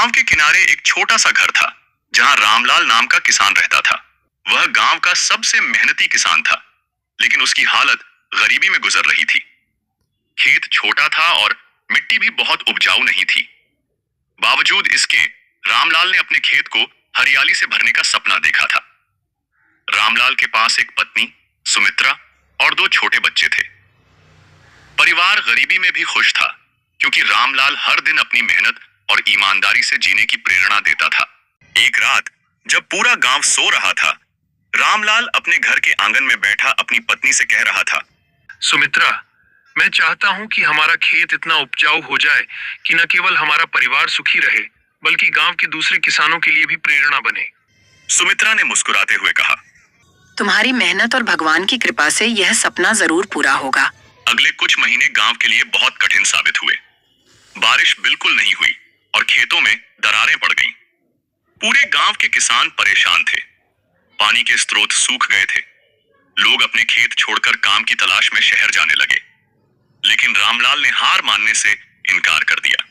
गांव के किनारे एक छोटा सा घर था जहां रामलाल नाम का किसान रहता था। वह गांव का सबसे मेहनती किसान था, लेकिन उसकी हालत गरीबी में गुजर रही थी। खेत छोटा था और मिट्टी भी बहुत उपजाऊ नहीं थी। बावजूद इसके रामलाल ने अपने खेत को हरियाली से भरने का सपना देखा था। रामलाल के पास एक पत्नी सुमित्रा और दो छोटे बच्चे थे। परिवार गरीबी में भी खुश था, क्योंकि रामलाल हर दिन अपनी मेहनत और ईमानदारी से जीने की प्रेरणा देता था। एक रात जब पूरा गांव सो रहा था, रामलाल अपने घर के आंगन में बैठा अपनी पत्नी से कह रहा था, सुमित्रा, मैं चाहता हूँ कि हमारा खेत इतना उपजाऊ हो जाए कि न केवल हमारा परिवार सुखी रहे, बल्कि गांव के दूसरे किसानों के लिए भी प्रेरणा बने। सुमित्रा ने मुस्कुराते हुए कहा, तुम्हारी मेहनत और भगवान की कृपा से यह सपना जरूर पूरा होगा। अगले कुछ महीने गांव के लिए बहुत कठिन साबित हुए। बारिश बिल्कुल नहीं हुई और खेतों में दरारें पड़ गईं। पूरे गांव के किसान परेशान थे। पानी के स्रोत सूख गए थे। लोग अपने खेत छोड़कर काम की तलाश में शहर जाने लगे। लेकिन रामलाल ने हार मानने से इनकार कर दिया।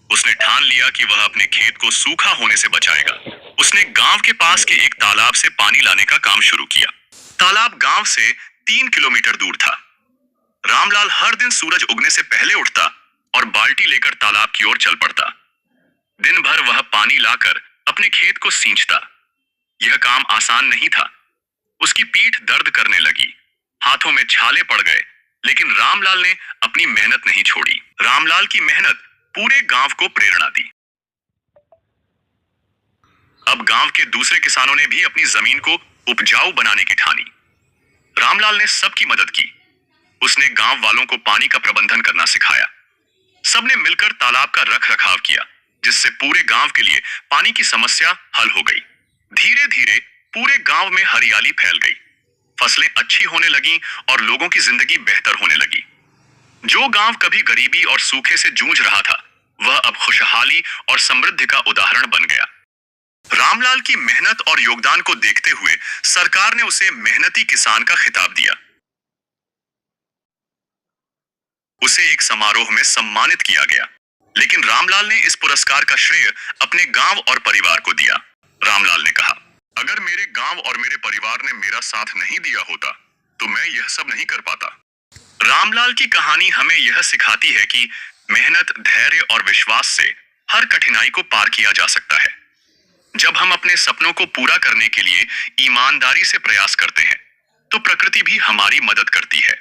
उसने ठान लिया कि वह अपने खेत को सूखा होने से बचाएगा। उसने गांव के पास के एक तालाब से पानी लाने का काम शुरू किया। तालाब गांव से 3 किलोमीटर दूर था। रामलाल हर दिन सूरज उगने से पहले उठता और बाल्टी लेकर तालाब की ओर चल पड़ता। दिन भर वह पानी लाकर अपने खेत को सींचता। यह काम आसान नहीं था। उसकी पीठ दर्द करने लगी, हाथों में छाले पड़ गए, लेकिन रामलाल ने अपनी मेहनत नहीं छोड़ी। रामलाल की मेहनत पूरे गांव को प्रेरणा दी। अब गांव के दूसरे किसानों ने भी अपनी जमीन को उपजाऊ बनाने की ठानी। रामलाल ने सबकी मदद की। उसने गांव वालों को पानी का प्रबंधन करना सिखाया। सबने मिलकर तालाब का रख रखाव किया, जिससे पूरे गांव के लिए पानी की समस्या हल हो गई। धीरे धीरे पूरे गांव में हरियाली फैल गई। फसलें अच्छी होने लगीं और लोगों की जिंदगी बेहतर होने लगी। जो गांव कभी गरीबी और सूखे से जूझ रहा था, वह अब खुशहाली और समृद्धि का उदाहरण बन गया। रामलाल की मेहनत और योगदान को देखते हुए सरकार ने उसे मेहनती किसान का खिताब दिया। उसे एक समारोह में सम्मानित किया गया, लेकिन रामलाल ने इस पुरस्कार का श्रेय अपने गांव और परिवार को दिया। रामलाल ने कहा, अगर मेरे गांव और मेरे परिवार ने मेरा साथ नहीं दिया होता, तो मैं यह सब नहीं कर पाता। रामलाल की कहानी हमें यह सिखाती है कि मेहनत, धैर्य और विश्वास से हर कठिनाई को पार किया जा सकता है। जब हम अपने सपनों को पूरा करने के लिए ईमानदारी से प्रयास करते हैं, तो प्रकृति भी हमारी मदद करती है।